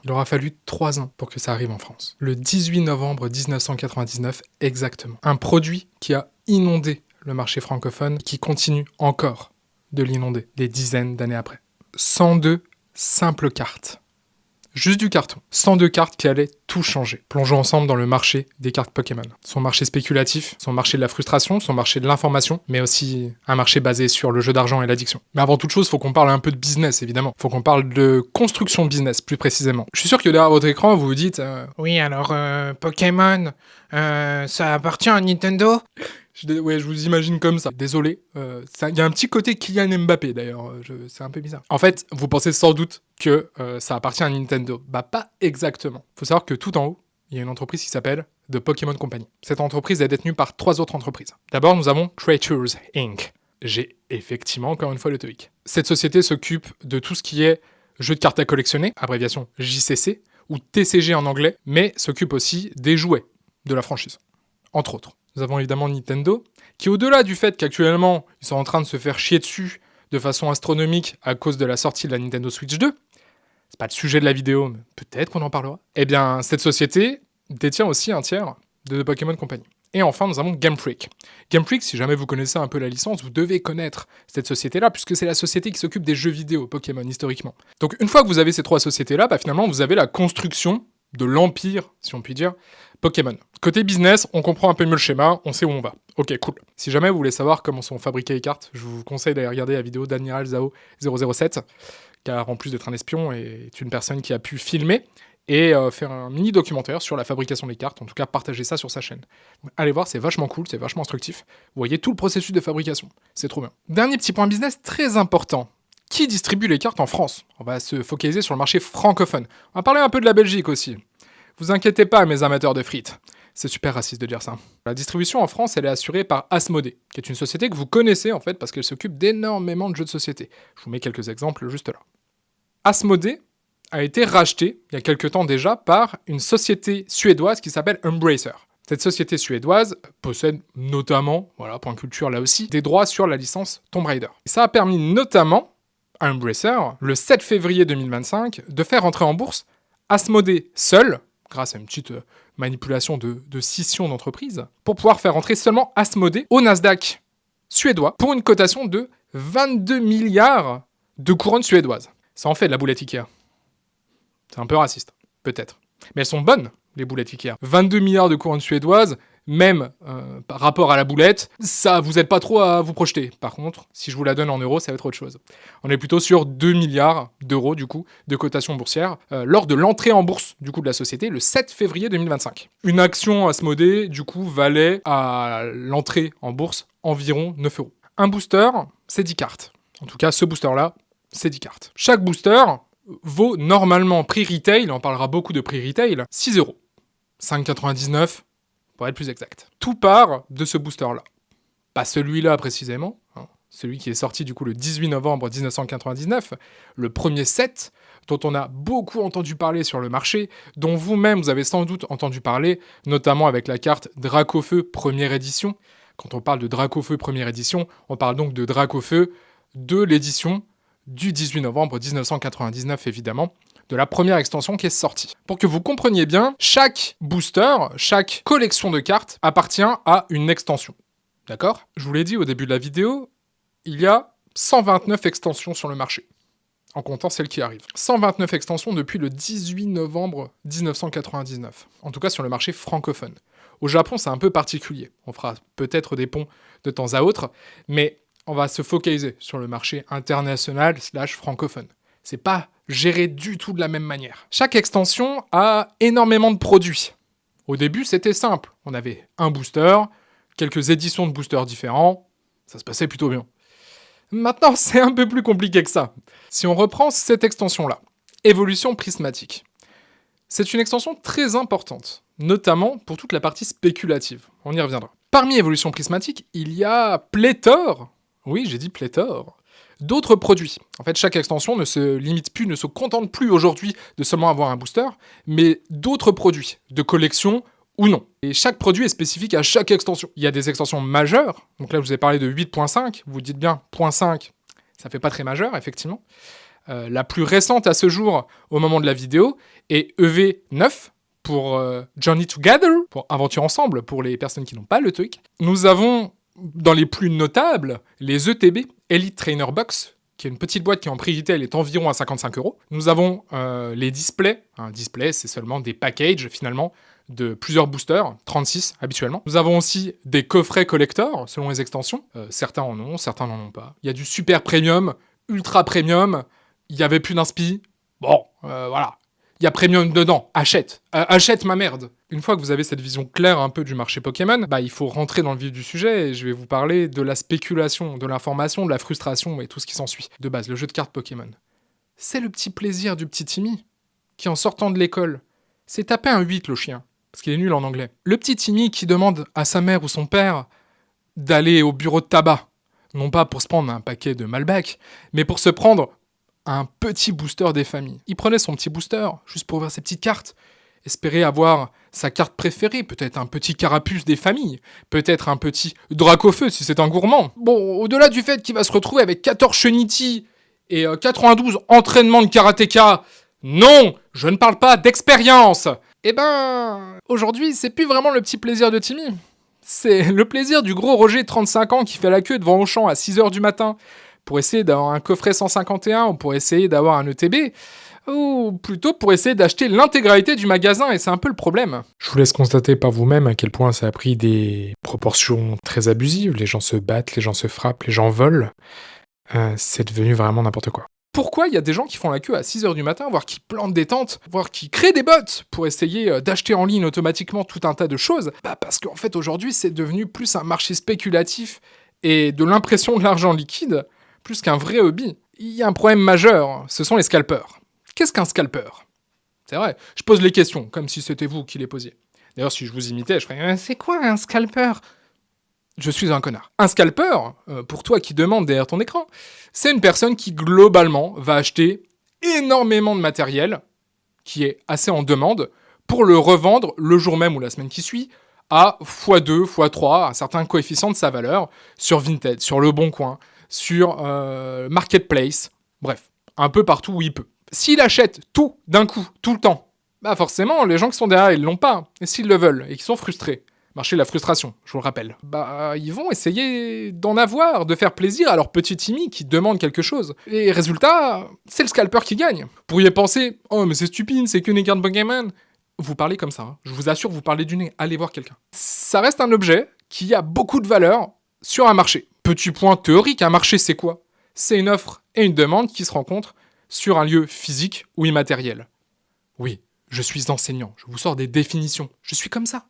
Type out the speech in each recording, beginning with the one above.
Il aura fallu 3 ans pour que ça arrive en France. Le 18 novembre 1999 exactement. Un produit qui a inondé le marché francophone, qui continue encore de l'inonder des dizaines d'années après. 102 simples cartes. Juste du carton. 102 cartes qui allaient tout changer. Plongeons ensemble dans le marché des cartes Pokémon. Son marché spéculatif, son marché de la frustration, son marché de l'information, mais aussi un marché basé sur le jeu d'argent et l'addiction. Mais avant toute chose, il faut qu'on parle un peu de business, évidemment. Il faut qu'on parle de construction de business, plus précisément. Je suis sûr que derrière votre écran, vous vous dites... Oui, alors, Pokémon, ça appartient à Nintendo? Ouais, je vous imagine comme ça. Désolé. Il y a un petit côté Kylian Mbappé, d'ailleurs. C'est un peu bizarre. En fait, vous pensez sans doute que ça appartient à Nintendo. Bah, pas exactement. Faut savoir que tout en haut, il y a une entreprise qui s'appelle The Pokémon Company. Cette entreprise est détenue par 3 autres entreprises. D'abord, nous avons Creatures Inc. J'ai effectivement encore une fois le TOEIC. Cette société s'occupe de tout ce qui est jeux de cartes à collectionner, abréviation JCC, ou TCG en anglais, mais s'occupe aussi des jouets de la franchise, entre autres. Nous avons évidemment Nintendo, qui au-delà du fait qu'actuellement, ils sont en train de se faire chier dessus de façon astronomique à cause de la sortie de la Nintendo Switch 2, c'est pas le sujet de la vidéo, mais peut-être qu'on en parlera, eh bien, cette société détient aussi un tiers de The Pokémon Company. Et enfin, nous avons Game Freak. Game Freak, si jamais vous connaissez un peu la licence, vous devez connaître cette société-là, puisque c'est la société qui s'occupe des jeux vidéo Pokémon, historiquement. Donc une fois que vous avez ces 3 sociétés-là, bah, finalement, vous avez la construction de l'empire, si on peut dire, Pokémon. Côté business, on comprend un peu mieux le schéma, on sait où on va. Ok, cool. Si jamais vous voulez savoir comment sont fabriquées les cartes, je vous conseille d'aller regarder la vidéo d'Admiral Zhao 007, car en plus d'être un espion, est une personne qui a pu filmer et faire un mini documentaire sur la fabrication des cartes, en tout cas partager ça sur sa chaîne. Donc, allez voir, c'est vachement cool, c'est vachement instructif. Vous voyez tout le processus de fabrication, c'est trop bien. Dernier petit point business très important. Qui distribue les cartes en France? On va se focaliser sur le marché francophone. On va parler un peu de la Belgique aussi. Vous inquiétez pas, mes amateurs de frites. C'est super raciste de dire ça. La distribution en France, elle est assurée par Asmodée, qui est une société que vous connaissez en fait parce qu'elle s'occupe d'énormément de jeux de société. Je vous mets quelques exemples juste là. Asmodée a été racheté, il y a quelques temps déjà, par une société suédoise qui s'appelle Embracer. Cette société suédoise possède notamment, voilà, point culture là aussi, des droits sur la licence Tomb Raider. Et ça a permis notamment à Embracer, le 7 février 2025, de faire entrer en bourse Asmodée seul, grâce à une petite manipulation de scission d'entreprise, pour pouvoir faire entrer seulement Asmodée au Nasdaq suédois pour une cotation de 22 milliards de couronnes suédoises. Ça en fait de la boulette Ikea. C'est un peu raciste, peut-être. Mais elles sont bonnes, les boulettes Ikea. 22 milliards de couronnes suédoises, même par rapport à la boulette, ça vous aide pas trop à vous projeter. Par contre, si je vous la donne en euros, ça va être autre chose. On est plutôt sur 2 milliards d'euros, du coup, de cotation boursière, lors de l'entrée en bourse, du coup, de la société, le 7 février 2025. Une action Asmodée, du coup, valait à l'entrée en bourse environ 9 euros. Un booster, c'est 10 cartes. En tout cas, ce booster-là, c'est 10 cartes. Chaque booster vaut normalement prix retail, on parlera beaucoup de prix retail, 6 euros. 5,99 pour être plus exact. Tout part de ce booster-là. Pas celui-là précisément, hein, celui qui est sorti du coup le 18 novembre 1999, le premier set dont on a beaucoup entendu parler sur le marché, dont vous-même vous avez sans doute entendu parler, notamment avec la carte Dracofeu première édition. Quand on parle de Dracofeu première édition, on parle donc de Dracofeu de l'édition du 18 novembre 1999 évidemment, de la première extension qui est sortie. Pour que vous compreniez bien, chaque booster, chaque collection de cartes appartient à une extension. D'accord? Je vous l'ai dit au début de la vidéo, il y a 129 extensions sur le marché, en comptant celles qui arrivent. 129 extensions depuis le 18 novembre 1999, en tout cas sur le marché francophone. Au Japon, c'est un peu particulier. On fera peut-être des ponts de temps à autre, mais on va se focaliser sur le marché international / francophone. C'est pas géré du tout de la même manière. Chaque extension a énormément de produits. Au début, c'était simple. On avait un booster, quelques éditions de boosters différents, ça se passait plutôt bien. Maintenant, c'est un peu plus compliqué que ça. Si on reprend cette extension-là, Évolution prismatique, c'est une extension très importante, notamment pour toute la partie spéculative. On y reviendra. Parmi Évolution prismatique, il y a pléthore, oui, j'ai dit pléthore, d'autres produits. En fait, chaque extension ne se limite plus, ne se contente plus aujourd'hui de seulement avoir un booster, mais d'autres produits, de collection ou non. Et chaque produit est spécifique à chaque extension. Il y a des extensions majeures, donc là je vous ai parlé de 8.5, vous dites bien .5, ça fait pas très majeur, effectivement. La plus récente à ce jour, au moment de la vidéo, est EV9 pour Journey Together, pour Aventure Ensemble, pour les personnes qui n'ont pas le truc. Nous avons, dans les plus notables, les ETB, Elite Trainer Box, qui est une petite boîte qui en prix retail est environ à 55€. Nous avons les displays. Un display, c'est seulement des packages, finalement, de plusieurs boosters, 36 habituellement. Nous avons aussi des coffrets collector, selon les extensions. Certains en ont, certains n'en ont pas. Il y a du super premium, ultra premium. Il y avait plus d'inspi. Bon, voilà. Il y a premium dedans. Achète. Achète ma merde. Une fois que vous avez cette vision claire un peu du marché Pokémon, bah il faut rentrer dans le vif du sujet et je vais vous parler de la spéculation, de l'information, de la frustration et tout ce qui s'ensuit. De base, le jeu de cartes Pokémon. C'est le petit plaisir du petit Timmy qui, en sortant de l'école, s'est tapé un 8, le chien, parce qu'il est nul en anglais. Le petit Timmy qui demande à sa mère ou son père d'aller au bureau de tabac, non pas pour se prendre un paquet de Malbec, mais pour se prendre un petit booster des familles. Il prenait son petit booster, juste pour voir ses petites cartes, espérer avoir sa carte préférée, peut-être un petit carapuce des familles, peut-être un petit Dracofeu si c'est un gourmand. Bon, au-delà du fait qu'il va se retrouver avec 14 Shunity et 92 entraînements de karatéka, non, je ne parle pas d'expérience. Eh ben, aujourd'hui, c'est plus vraiment le petit plaisir de Timmy. C'est le plaisir du gros Roger, 35 ans, qui fait la queue devant Auchan à 6h du matin pour essayer d'avoir un coffret 151 ou pour essayer d'avoir un ETB, ou plutôt pour essayer d'acheter l'intégralité du magasin, et c'est un peu le problème. Je vous laisse constater par vous-même à quel point ça a pris des proportions très abusives. Les gens se battent, les gens se frappent, les gens volent. C'est devenu vraiment n'importe quoi. Pourquoi il y a des gens qui font la queue à 6h du matin, voire qui plantent des tentes, voire qui créent des bots pour essayer d'acheter en ligne automatiquement tout un tas de choses? Bah parce qu'en fait aujourd'hui c'est devenu plus un marché spéculatif et de l'impression de l'argent liquide, plus qu'un vrai hobby. Il y a un problème majeur, ce sont les scalpers. Qu'est-ce qu'un scalper? C'est vrai, je pose les questions, comme si c'était vous qui les posiez. D'ailleurs, si je vous imitais, je ferais « C'est quoi un scalper ?» Je suis un connard. Un scalper, pour toi qui demande derrière ton écran, c'est une personne qui, globalement, va acheter énormément de matériel, qui est assez en demande, pour le revendre le jour même ou la semaine qui suit, à x2, x3, un certain coefficient de sa valeur, sur Vinted, sur Le Bon Coin, sur Marketplace, bref, un peu partout où il peut. S'il achète tout d'un coup, tout le temps, bah forcément, les gens qui sont derrière, ils l'ont pas. Et s'ils le veulent, et qu'ils sont frustrés, marché de la frustration, je vous le rappelle, bah ils vont essayer d'en avoir, de faire plaisir à leur petit Timmy qui demande quelque chose. Et résultat, c'est le scalper qui gagne. Vous pourriez penser, oh mais c'est stupide, c'est que une carte Pokémon. Vous parlez comme ça, hein. Je vous assure, vous parlez du nez, allez voir quelqu'un. Ça reste un objet qui a beaucoup de valeur sur un marché. Petit point théorique, un marché c'est quoi? C'est une offre et une demande qui se rencontrent sur un lieu physique ou immatériel. Oui, je suis enseignant, je vous sors des définitions, je suis comme ça.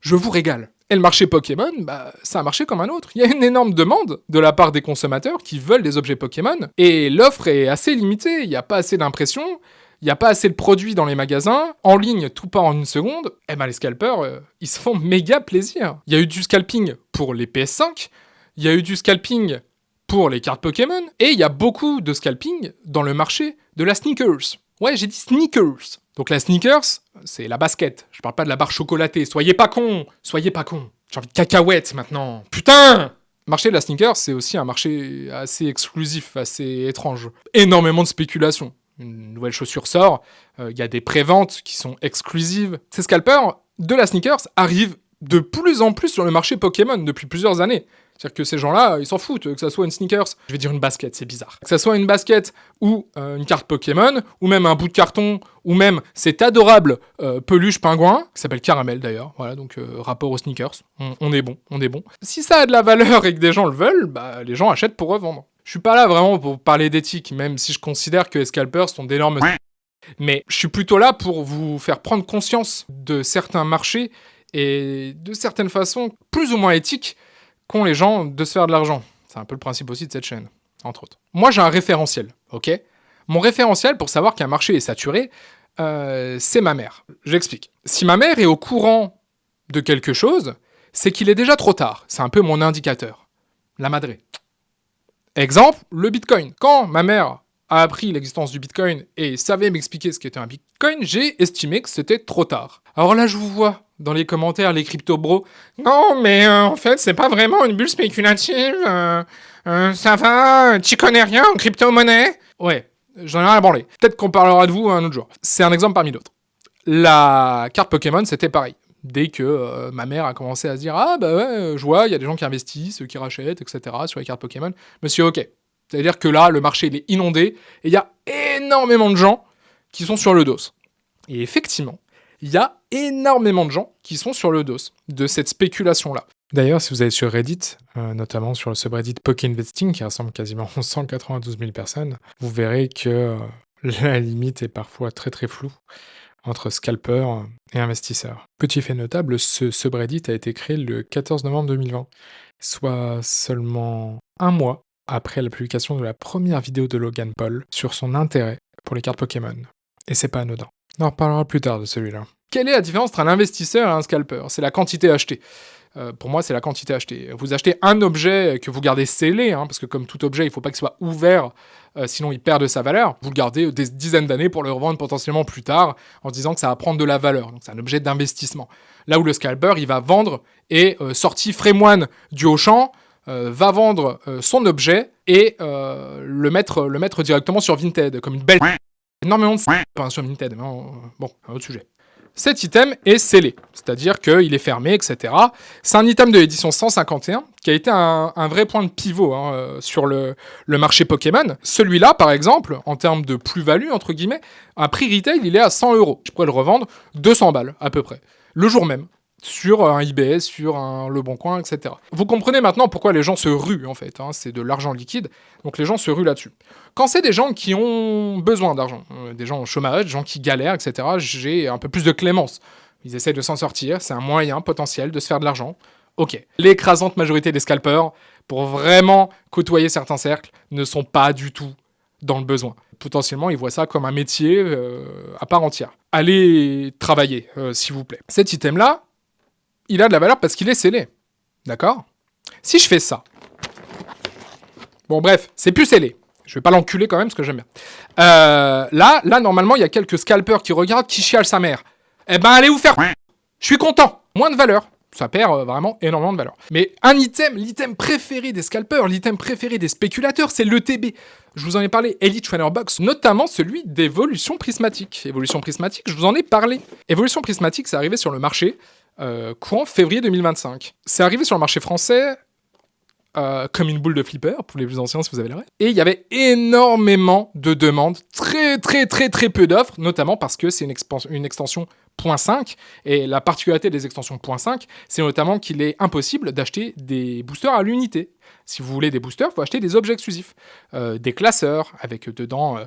Je vous régale. Et le marché Pokémon, bah, c'est un marché comme un autre. Il y a une énorme demande de la part des consommateurs qui veulent des objets Pokémon, et l'offre est assez limitée, il n'y a pas assez d'impressions, il n'y a pas assez de produits dans les magasins, en ligne, tout part en une seconde, et ben les scalpers, ils se font méga plaisir. Il y a eu du scalping pour les PS5, il y a eu du scalping pour les cartes Pokémon, et il y a beaucoup de scalping dans le marché de la sneakers. Ouais, j'ai dit sneakers. Donc la sneakers, c'est la basket. Je parle pas de la barre chocolatée. Soyez pas cons. Soyez pas cons. J'ai envie de cacahuètes maintenant. Putain! Le marché de la sneakers, c'est aussi un marché assez exclusif, assez étrange. Énormément de spéculation. Une nouvelle chaussure sort, il y a des préventes qui sont exclusives. Ces scalpers de la sneakers arrivent de plus en plus sur le marché Pokémon depuis plusieurs années. C'est-à-dire que ces gens-là, ils s'en foutent, que ça soit une sneakers, je vais dire une basket, c'est bizarre. Que ça soit une basket ou une carte Pokémon, ou même un bout de carton, ou même cet adorable peluche pingouin, qui s'appelle Caramel d'ailleurs, voilà, donc rapport aux sneakers, on est bon, on est bon. Si ça a de la valeur et que des gens le veulent, bah les gens achètent pour revendre. Je suis pas là vraiment pour parler d'éthique, même si je considère que les scalpers sont d'énormes... Mais je suis plutôt là pour vous faire prendre conscience de certains marchés et de certaines façons plus ou moins éthiques qu'ont les gens de se faire de l'argent. C'est un peu le principe aussi de cette chaîne, entre autres. Moi, j'ai un référentiel, ok? Mon référentiel pour savoir qu'un marché est saturé, c'est ma mère. J'explique. Si ma mère est au courant de quelque chose, c'est qu'il est déjà trop tard. C'est un peu mon indicateur. La madré. Exemple, le Bitcoin. Quand ma mère a appris l'existence du Bitcoin et savait m'expliquer ce qu'était un Bitcoin, j'ai estimé que c'était trop tard. Alors là, je vous vois dans les commentaires, les crypto-bros. Non, mais en fait, c'est pas vraiment une bulle spéculative. Ça va, tu connais rien en crypto-monnaie? Ouais, J'en ai rien à branler. Peut-être qu'on parlera de vous un autre jour. C'est un exemple parmi d'autres. La carte Pokémon, c'était pareil. Dès que ma mère a commencé à se dire « Ah bah ouais, je vois, il y a des gens qui investissent, qui rachètent, etc. sur les cartes Pokémon. » Monsieur, ok. C'est-à-dire que là, le marché, il est inondé, et il y a énormément de gens qui sont sur le dos. Et effectivement, il y a énormément de gens qui sont sur le dos de cette spéculation-là. D'ailleurs, si vous allez sur Reddit, notamment sur le subreddit Pokéinvesting, qui rassemble quasiment 192 000 personnes, vous verrez que la limite est parfois très très floue entre scalpers et investisseurs. Petit fait notable, ce subreddit a été créé le 14 novembre 2020, soit seulement un mois après la publication de la première vidéo de Logan Paul sur son intérêt pour les cartes Pokémon. Et c'est pas anodin. On en reparlera plus tard de celui-là. Quelle est la différence entre un investisseur et un scalper ? C'est la quantité achetée. Pour moi, c'est la quantité achetée. Vous achetez un objet que vous gardez scellé, parce que comme tout objet, il ne faut pas qu'il soit ouvert, sinon il perd de sa valeur. Vous le gardez des dizaines d'années pour le revendre potentiellement plus tard, en disant que ça va prendre de la valeur. Donc c'est un objet d'investissement. Là où le scalper, il va vendre et sorti Frémoine du Auchan, va vendre son objet et le mettre directement sur Vinted, comme une belle... Énormément de... sur Vinted, bon, un autre sujet. Cet item est scellé, c'est-à-dire qu'il est fermé, etc. C'est un item de l'édition 151 qui a été un vrai point de pivot sur le marché Pokémon. Celui-là, par exemple, en termes de plus-value, entre guillemets, à prix retail, il est à 100 €. Je pourrais le revendre 200 balles, à peu près, le jour même, sur un eBay, sur un Leboncoin, etc. Vous comprenez maintenant pourquoi les gens se ruent, en fait. C'est de l'argent liquide, donc les gens se ruent là-dessus. Quand c'est des gens qui ont besoin d'argent, des gens au chômage, des gens qui galèrent, etc., j'ai un peu plus de clémence. Ils essaient de s'en sortir, c'est un moyen potentiel de se faire de l'argent. Ok. L'écrasante majorité des scalpers, pour vraiment côtoyer certains cercles, ne sont pas du tout dans le besoin. Potentiellement, ils voient ça comme un métier à part entière. Allez travailler, s'il vous plaît. Cet item-là, il a de la valeur parce qu'il est scellé. D'accord ? Si je fais ça... Bon, bref, c'est plus scellé. Je vais pas l'enculer quand même, parce que j'aime bien. Là, normalement, il y a quelques scalpers qui regardent, qui chialent sa mère. Eh ben, allez vous faire... Je suis content. Moins de valeur. Ça perd vraiment énormément de valeur. Mais un item, l'item préféré des scalpers, l'item préféré des spéculateurs, c'est l'ETB. Je vous en ai parlé, Elite Trainer Box, notamment celui d'Évolution Prismatique. Évolution Prismatique, je vous en ai parlé. Évolution Prismatique, c'est arrivé sur le marché courant février 2025. C'est arrivé sur le marché français... comme une boule de flipper, pour les plus anciens si vous avez la rêve. Et il y avait énormément de demandes, très peu d'offres, notamment parce que c'est une extension .5, et la particularité des extensions .5, c'est notamment qu'il est impossible d'acheter des boosters à l'unité. Si vous voulez des boosters, il faut acheter des objets exclusifs, des classeurs, avec dedans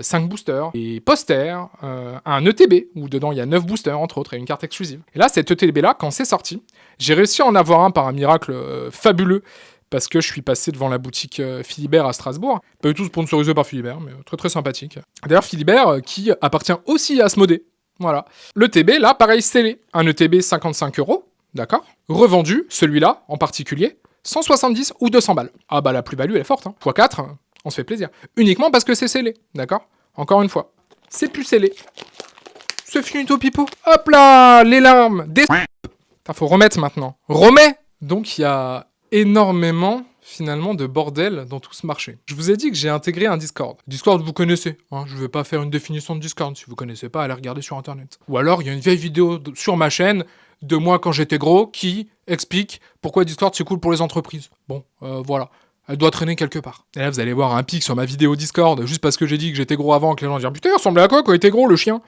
5 boosters, des posters, un ETB, où dedans il y a 9 boosters entre autres, et une carte exclusive. Et là, cet ETB-là, quand c'est sorti, j'ai réussi à en avoir un par un miracle fabuleux, parce que je suis passé devant la boutique Philibert à Strasbourg. Pas du tout sponsorisé par Philibert, mais très sympathique. D'ailleurs, Philibert, qui appartient aussi à Asmodée. Voilà. L'ETB, là, pareil, scellé. Un ETB 55 €, d'accord ? Revendu, celui-là, en particulier, 170 ou 200 balles. Ah bah la plus-value, elle est forte, x4, on se fait plaisir. Uniquement parce que c'est scellé, d'accord ? Encore une fois, c'est plus scellé. C'est fini au pipeau. Hop là, les larmes, des... Faut remettre maintenant. Remets ! Donc il y a énormément, finalement, de bordel dans tout ce marché. Je vous ai dit que j'ai intégré un Discord. Discord, vous connaissez. Je vais pas faire une définition de Discord. Si vous connaissez pas, allez regarder sur Internet. Ou alors, il y a une vieille vidéo sur ma chaîne de moi quand j'étais gros qui explique pourquoi Discord c'est cool pour les entreprises. Bon, voilà. Elle doit traîner quelque part. Et là, vous allez voir un pic sur ma vidéo Discord, juste parce que j'ai dit que j'étais gros avant, que les gens disent « Putain, il ressemblait à quoi quand il était gros, le chien ?»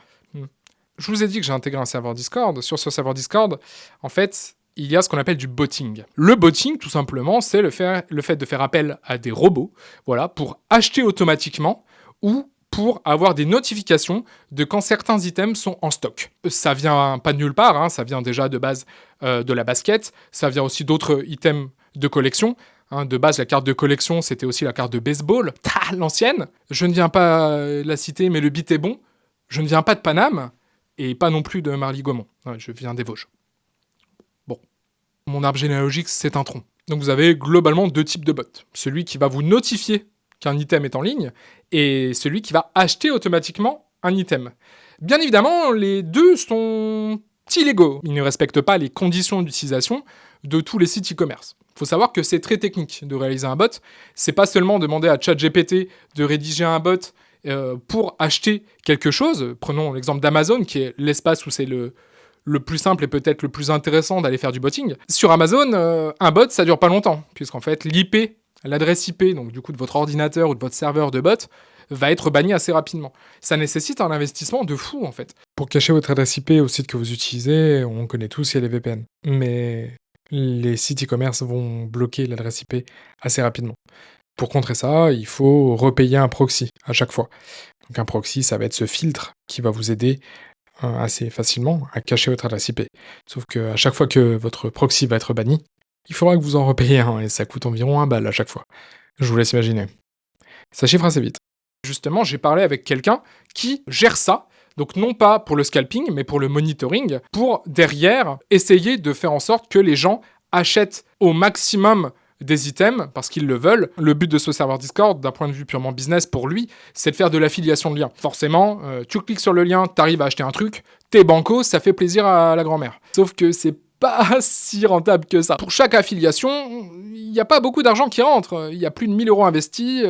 Je vous ai dit que j'ai intégré un serveur Discord. Sur ce serveur Discord, en fait, il y a ce qu'on appelle du botting. Le botting, tout simplement, c'est le fait de faire appel à des robots, voilà, pour acheter automatiquement ou pour avoir des notifications de quand certains items sont en stock. Ça vient pas de nulle part, ça vient déjà de base de la basket, ça vient aussi d'autres items de collection. De base, la carte de collection, c'était aussi la carte de baseball, l'ancienne. Je ne viens pas la citer, mais le beat est bon. Je ne viens pas de Paname, et pas non plus de Marly-Gaumont. Ouais, je viens des Vosges. Bon. Mon arbre généalogique, c'est un tronc. Donc vous avez globalement 2 types de bots. Celui qui va vous notifier qu'un item est en ligne, et celui qui va acheter automatiquement un item. Bien évidemment, les deux sont illégaux. Ils ne respectent pas les conditions d'utilisation de tous les sites e-commerce. Il faut savoir que c'est très technique de réaliser un bot. C'est pas seulement demander à ChatGPT de rédiger un bot pour acheter quelque chose. Prenons l'exemple d'Amazon, qui est l'espace où c'est le plus simple et peut-être le plus intéressant d'aller faire du botting. Sur Amazon, un bot, ça dure pas longtemps, puisqu'en fait, l'adresse IP, donc du coup de votre ordinateur ou de votre serveur de bot, va être banni assez rapidement. Ça nécessite un investissement de fou, en fait. Pour cacher votre adresse IP au site que vous utilisez, on connaît tous, il y a les VPN. Mais les sites e-commerce vont bloquer l'adresse IP assez rapidement. Pour contrer ça, il faut repayer un proxy à chaque fois. Donc un proxy, ça va être ce filtre qui va vous aider assez facilement à cacher votre adresse IP. Sauf qu'à chaque fois que votre proxy va être banni, il faudra que vous en repayiez un, et ça coûte environ 1 balle à chaque fois. Je vous laisse imaginer. Ça chiffre assez vite. Justement, j'ai parlé avec quelqu'un qui gère ça, donc non pas pour le scalping, mais pour le monitoring, pour derrière essayer de faire en sorte que les gens achètent au maximum des items parce qu'ils le veulent. Le but de ce serveur Discord, d'un point de vue purement business pour lui, c'est de faire de l'affiliation de liens. Forcément, tu cliques sur le lien, t'arrives à acheter un truc, t'es banco, ça fait plaisir à la grand-mère. Sauf que c'est pas si rentable que ça. Pour chaque affiliation, il n'y a pas beaucoup d'argent qui rentre. Il y a plus de 1000 euros investis,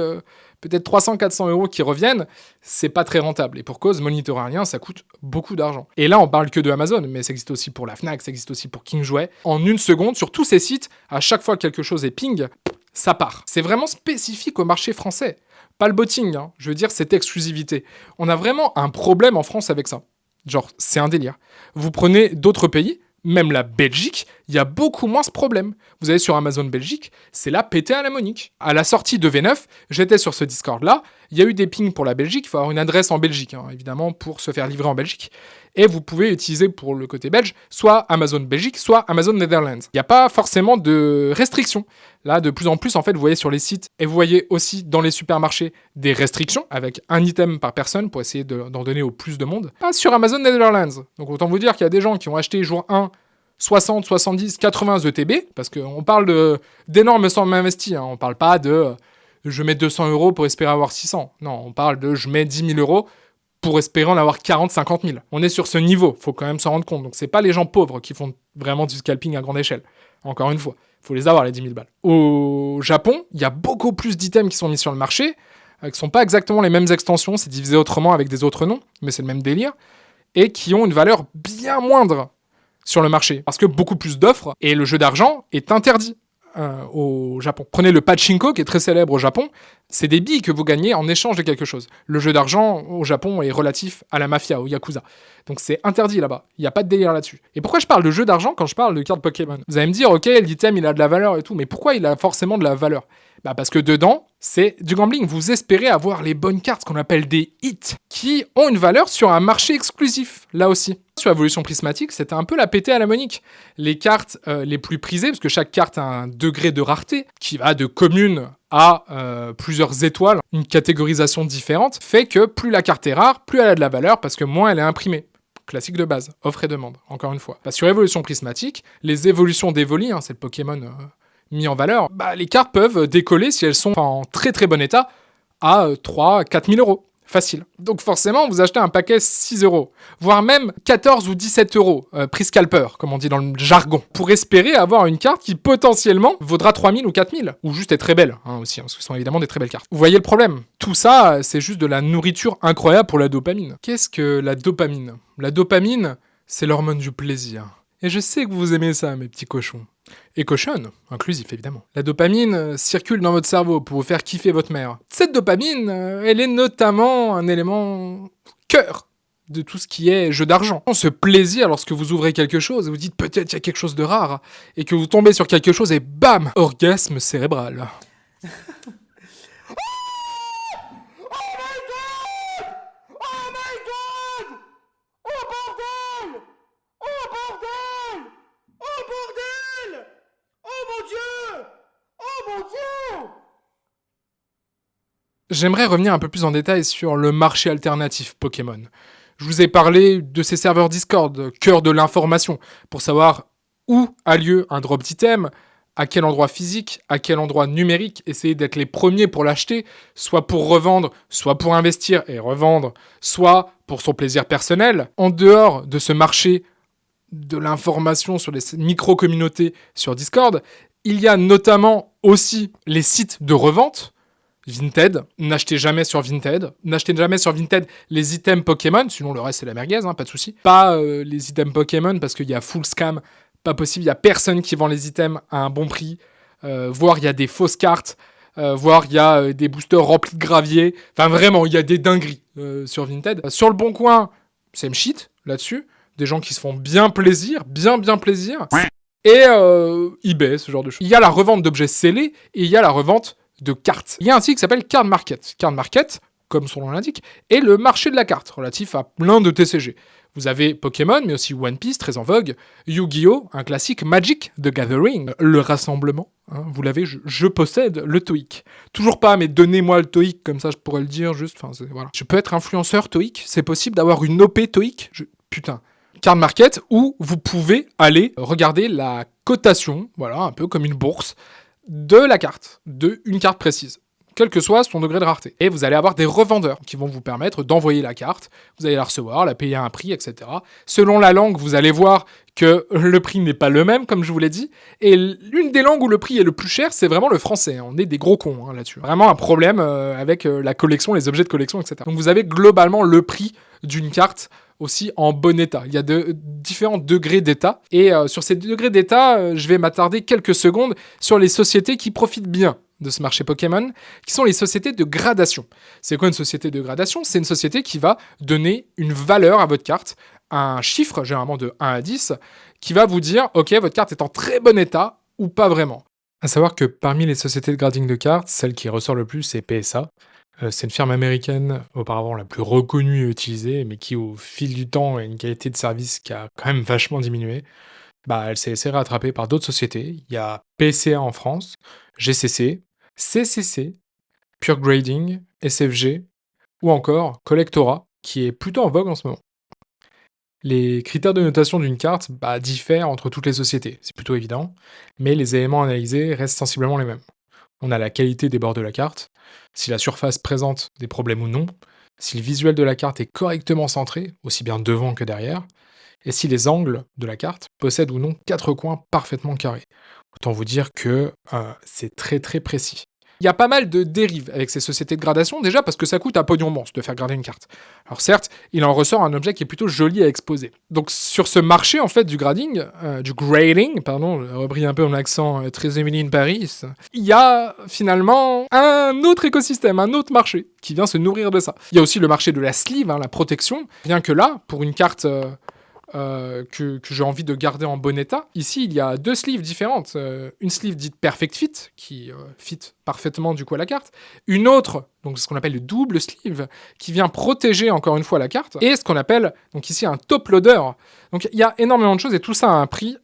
peut-être 300-400 euros qui reviennent. C'est pas très rentable. Et pour cause, monitorer un lien, ça coûte beaucoup d'argent. Et là, on parle que de Amazon, mais ça existe aussi pour la Fnac, ça existe aussi pour Kingjouet. En une seconde, sur tous ces sites, à chaque fois que quelque chose est ping, ça part. C'est vraiment spécifique au marché français. Pas le botting, hein. Je veux dire, cette exclusivité. On a vraiment un problème en France avec ça. Genre, c'est un délire. Vous prenez d'autres pays, même la Belgique, il y a beaucoup moins ce problème. Vous allez sur Amazon Belgique, c'est là pété à la Monique. À la sortie de V9, j'étais sur ce Discord-là, il y a eu des pings pour la Belgique, il faut avoir une adresse en Belgique, hein, évidemment, pour se faire livrer en Belgique. Et vous pouvez utiliser pour le côté belge, soit Amazon Belgique, soit Amazon Netherlands. Il n'y a pas forcément de restrictions. Là, de plus en plus, en fait, vous voyez sur les sites, et vous voyez aussi dans les supermarchés des restrictions, avec un item par personne pour essayer d'en donner au plus de monde. Pas sur Amazon Netherlands. Donc autant vous dire qu'il y a des gens qui ont acheté jour 1 60, 70, 80 ETB, parce qu'on parle d'énormes sommes investies, hein. On parle pas de je mets 200 euros pour espérer avoir 600. Non, on parle de je mets 10 000 euros pour espérer en avoir 40, 50 000. On est sur ce niveau, faut quand même s'en rendre compte. Donc c'est pas les gens pauvres qui font vraiment du scalping à grande échelle. Encore une fois, faut les avoir les 10 000 balles. Au Japon, il y a beaucoup plus d'items qui sont mis sur le marché, qui sont pas exactement les mêmes extensions, c'est divisé autrement avec des autres noms, mais c'est le même délire, et qui ont une valeur bien moindre sur le marché, parce que beaucoup plus d'offres, et le jeu d'argent est interdit au Japon. Prenez le pachinko, qui est très célèbre au Japon, c'est des billes que vous gagnez en échange de quelque chose. Le jeu d'argent au Japon est relatif à la mafia, au yakuza. Donc c'est interdit là-bas, il n'y a pas de délire là-dessus. Et pourquoi je parle de jeu d'argent quand je parle de cartes Pokémon ? Vous allez me dire, ok, l'item il a de la valeur et tout, mais pourquoi il a forcément de la valeur ? Bah parce que dedans, c'est du gambling. Vous espérez avoir les bonnes cartes, ce qu'on appelle des hits, qui ont une valeur sur un marché exclusif, là aussi. Sur Evolution Prismatique, c'était un peu la pétée à la Monique. Les cartes les plus prisées, parce que chaque carte a un degré de rareté, qui va de commune à plusieurs étoiles, une catégorisation différente, fait que plus la carte est rare, plus elle a de la valeur, parce que moins elle est imprimée. Classique de base, offre et demande, encore une fois. Bah, sur Evolution Prismatique, les évolutions d'Evoli, hein, c'est le Pokémon mis en valeur, bah, les cartes peuvent décoller si elles sont en très très bon état à 3-4 000 euros. Facile. Donc forcément, vous achetez un paquet 6 euros, voire même 14 ou 17 euros, prix scalper, comme on dit dans le jargon, pour espérer avoir une carte qui potentiellement vaudra 3 000 ou 4 000, ou juste est très belle, hein, aussi, hein, parce que ce sont évidemment des très belles cartes. Vous voyez le problème ? Tout ça, c'est juste de la nourriture incroyable pour la dopamine. Qu'est-ce que la dopamine ? La dopamine, c'est l'hormone du plaisir. Et je sais que vous aimez ça, mes petits cochons. Et cochonne, inclusif évidemment. La dopamine circule dans votre cerveau pour vous faire kiffer votre mère. Cette dopamine, elle est notamment un élément cœur de tout ce qui est jeu d'argent. Ce plaisir lorsque vous ouvrez quelque chose et vous dites peut-être il y a quelque chose de rare, et que vous tombez sur quelque chose et bam, orgasme cérébral. J'aimerais revenir un peu plus en détail sur le marché alternatif Pokémon. Je vous ai parlé de ces serveurs Discord, cœur de l'information, pour savoir où a lieu un drop d'item, à quel endroit physique, à quel endroit numérique, essayer d'être les premiers pour l'acheter, soit pour revendre, soit pour investir et revendre, soit pour son plaisir personnel. En dehors de ce marché de l'information sur les micro-communautés sur Discord, il y a notamment aussi les sites de revente, Vinted, n'achetez jamais sur Vinted. N'achetez jamais sur Vinted les items Pokémon, sinon le reste c'est la merguez, pas de souci. Pas les items Pokémon parce qu'il y a full scam, pas possible, il y a personne qui vend les items à un bon prix, voire il y a des fausses cartes, voire il y a des boosters remplis de gravier. Enfin vraiment, il y a des dingueries sur Vinted. Sur le Bon Coin, same shit là-dessus. Des gens qui se font bien plaisir, bien plaisir. Et eBay, ce genre de choses. Il y a la revente d'objets scellés et il y a la revente de cartes. Il y a un site qui s'appelle Card Market. Card Market, comme son nom l'indique, est le marché de la carte, relatif à plein de TCG. Vous avez Pokémon, mais aussi One Piece, très en vogue, Yu-Gi-Oh!, un classique, Magic the Gathering, le rassemblement. Vous l'avez, je possède le TOEIC. Toujours pas, mais donnez-moi le TOEIC, comme ça je pourrais le dire juste. Voilà. Je peux être influenceur TOEIC, c'est possible d'avoir une OP TOEIC. Putain. Card Market, où vous pouvez aller regarder la cotation, voilà, un peu comme une bourse, de la carte, d'une carte précise, quel que soit son degré de rareté. Et vous allez avoir des revendeurs qui vont vous permettre d'envoyer la carte, vous allez la recevoir, la payer à un prix, etc. Selon la langue, vous allez voir que le prix n'est pas le même, comme je vous l'ai dit, et l'une des langues où le prix est le plus cher, c'est vraiment le français. On est des gros cons là-dessus. Vraiment un problème avec la collection, les objets de collection, etc. Donc vous avez globalement le prix d'une carte aussi en bon état. Il y a différents degrés d'état. Et sur ces degrés d'état, je vais m'attarder quelques secondes sur les sociétés qui profitent bien de ce marché Pokémon, qui sont les sociétés de gradation. C'est quoi une société de gradation ? C'est une société qui va donner une valeur à votre carte, un chiffre, généralement de 1 à 10, qui va vous dire, ok, votre carte est en très bon état ou pas vraiment. À savoir que parmi les sociétés de grading de cartes, celle qui ressort le plus, c'est PSA. C'est une firme américaine, auparavant la plus reconnue et utilisée, mais qui, au fil du temps, a une qualité de service qui a quand même vachement diminué. Elle s'est laissée rattraper par d'autres sociétés. Il y a PCA en France, GCC, CCC, Pure Grading, SFG, ou encore Collectora, qui est plutôt en vogue en ce moment. Les critères de notation d'une carte diffèrent entre toutes les sociétés, c'est plutôt évident, mais les éléments analysés restent sensiblement les mêmes. On a la qualité des bords de la carte, si la surface présente des problèmes ou non, si le visuel de la carte est correctement centré, aussi bien devant que derrière, et si les angles de la carte possèdent ou non 4 coins parfaitement carrés. Autant vous dire que c'est très très précis. Il y a pas mal de dérives avec ces sociétés de gradation, déjà parce que ça coûte un pognon monstre de faire grader une carte. Alors certes, il en ressort un objet qui est plutôt joli à exposer. Donc sur ce marché en fait du grading, je repris un peu mon accent très Emily in Paris, il y a finalement un autre écosystème, un autre marché qui vient se nourrir de ça. Il y a aussi le marché de la sleeve, la protection, bien que là, pour une carte que j'ai envie de garder en bon état. Ici, il y a 2 sleeves différentes. Une sleeve dite Perfect Fit, qui fit parfaitement du coup à la carte. Une autre, donc ce qu'on appelle le double sleeve, qui vient protéger encore une fois la carte. Et ce qu'on appelle, donc ici, un top loader. Donc il y a énormément de choses et tout ça a un prix.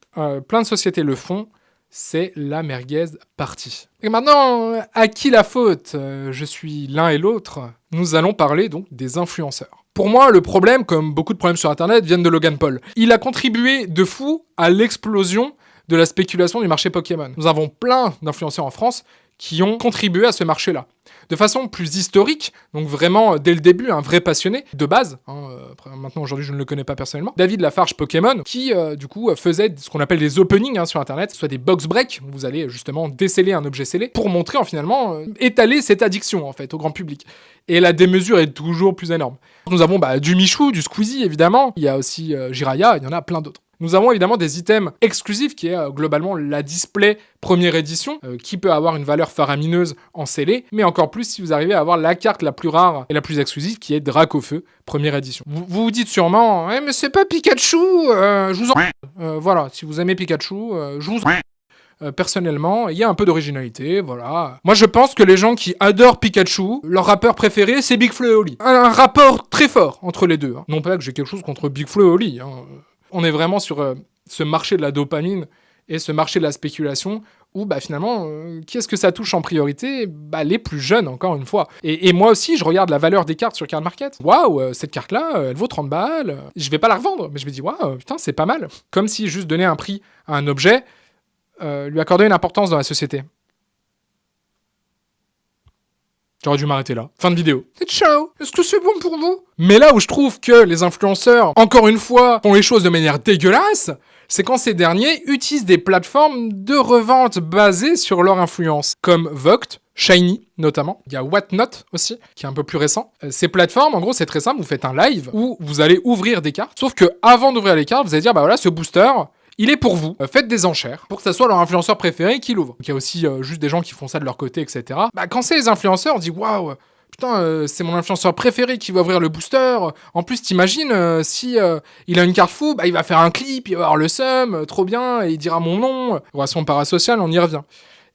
Plein de sociétés le font. C'est la merguez partie. Et maintenant, à qui la faute ? Je suis l'un et l'autre. Nous allons parler donc des influenceurs. Pour moi, le problème, comme beaucoup de problèmes sur Internet, viennent de Logan Paul. Il a contribué de fou à l'explosion de la spéculation du marché Pokémon. Nous avons plein d'influenceurs en France qui ont contribué à ce marché-là. De façon plus historique, donc vraiment dès le début, un vrai passionné, de base, maintenant aujourd'hui je ne le connais pas personnellement, David Lafarge Pokémon, qui du coup faisait ce qu'on appelle des openings sur Internet, soit des box breaks, où vous allez justement déceler un objet scellé, pour montrer finalement, étaler cette addiction en fait au grand public. Et la démesure est toujours plus énorme. Nous avons du Michou, du Squeezie évidemment, il y a aussi Jiraya, il y en a plein d'autres. Nous avons évidemment des items exclusifs qui est globalement la display première édition qui peut avoir une valeur faramineuse en scellé, mais encore plus si vous arrivez à avoir la carte la plus rare et la plus exclusive qui est Dracofeu première édition. Vous vous dites sûrement mais c'est pas Pikachu, je vous en... voilà, si vous aimez Pikachu, je vous en... personnellement, il y a un peu d'originalité, voilà. Moi, je pense que les gens qui adorent Pikachu, leur rappeur préféré, c'est Big Flo et Oli. Un rapport très fort entre les deux. Non pas que j'ai quelque chose contre Big Flo et Oli, On est vraiment sur ce marché de la dopamine et ce marché de la spéculation où finalement, qui est-ce que ça touche en priorité ? Les plus jeunes, encore une fois. Et moi aussi, je regarde la valeur des cartes sur Card Market. Waouh, cette carte-là, elle vaut 30 balles. Je vais pas la revendre, mais je me dis, waouh, putain, c'est pas mal. Comme si juste donner un prix à un objet lui accorder une importance dans la société. J'aurais dû m'arrêter là. Fin de vidéo. Et ciao. Est-ce que c'est bon pour vous ? Mais là où je trouve que les influenceurs, encore une fois, font les choses de manière dégueulasse, c'est quand ces derniers utilisent des plateformes de revente basées sur leur influence, comme Vogt, Shiny notamment. Il y a Whatnot aussi, qui est un peu plus récent. Ces plateformes, en gros, c'est très simple. Vous faites un live où vous allez ouvrir des cartes. Sauf que avant d'ouvrir les cartes, vous allez dire, bah voilà, ce booster, il est pour vous. Faites des enchères pour que ça soit leur influenceur préféré qui l'ouvre. Il y a aussi juste des gens qui font ça de leur côté, etc. Bah, quand c'est les influenceurs, on dit waouh, putain, c'est mon influenceur préféré qui va ouvrir le booster. En plus, t'imagines si il a une carte fou, bah, il va faire un clip, il va avoir le seum, trop bien, et il dira mon nom. Relation parasociale, on y revient.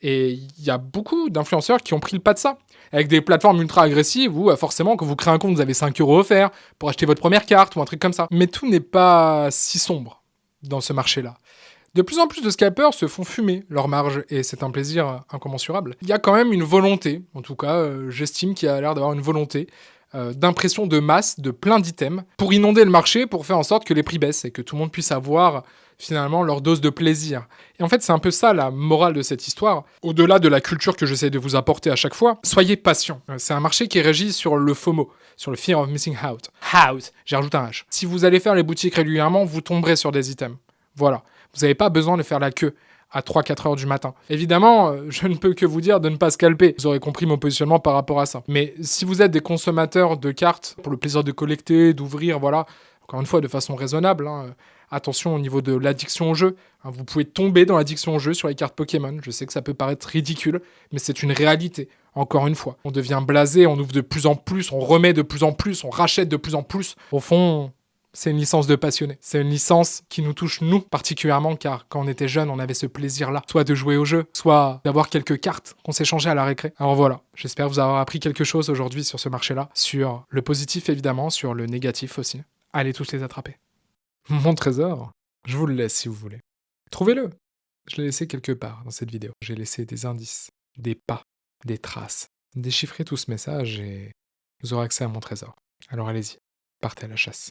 Et il y a beaucoup d'influenceurs qui ont pris le pas de ça. Avec des plateformes ultra agressives où forcément, quand vous créez un compte, vous avez 5 € offerts pour acheter votre première carte ou un truc comme ça. Mais tout n'est pas si sombre dans ce marché-là. De plus en plus de scalpers se font fumer leur marge et c'est un plaisir incommensurable. Il y a quand même une volonté, en tout cas, j'estime qu'il y a l'air d'avoir une volonté d'impression de masse de plein d'items pour inonder le marché, pour faire en sorte que les prix baissent et que tout le monde puisse avoir finalement leur dose de plaisir. Et en fait, c'est un peu ça la morale de cette histoire. Au-delà de la culture que j'essaie de vous apporter à chaque fois, soyez patient. C'est un marché qui est régi sur le FOMO, sur le Fear of Missing Out. Out, j'ai rajouté un H. Si vous allez faire les boutiques régulièrement, vous tomberez sur des items. Voilà. Vous n'avez pas besoin de faire la queue à 3-4 heures du matin. Évidemment, je ne peux que vous dire de ne pas scalper. Vous aurez compris mon positionnement par rapport à ça. Mais si vous êtes des consommateurs de cartes pour le plaisir de collecter, d'ouvrir, voilà, encore une fois, de façon raisonnable, attention au niveau de l'addiction au jeu. Vous pouvez tomber dans l'addiction au jeu sur les cartes Pokémon. Je sais que ça peut paraître ridicule, mais c'est une réalité. Encore une fois, on devient blasé, on ouvre de plus en plus, on remet de plus en plus, on rachète de plus en plus. Au fond, c'est une licence de passionné. C'est une licence qui nous touche, nous, particulièrement, car quand on était jeune, on avait ce plaisir-là. Soit de jouer au jeu, soit d'avoir quelques cartes qu'on s'échangeait à la récré. Alors voilà, j'espère vous avoir appris quelque chose aujourd'hui sur ce marché-là. Sur le positif, évidemment, sur le négatif aussi. Allez tous les attraper. Mon trésor, je vous le laisse si vous voulez. Trouvez-le. Je l'ai laissé quelque part dans cette vidéo. J'ai laissé des indices, des pas, des traces. Déchiffrez tout ce message et vous aurez accès à mon trésor. Alors allez-y, partez à la chasse.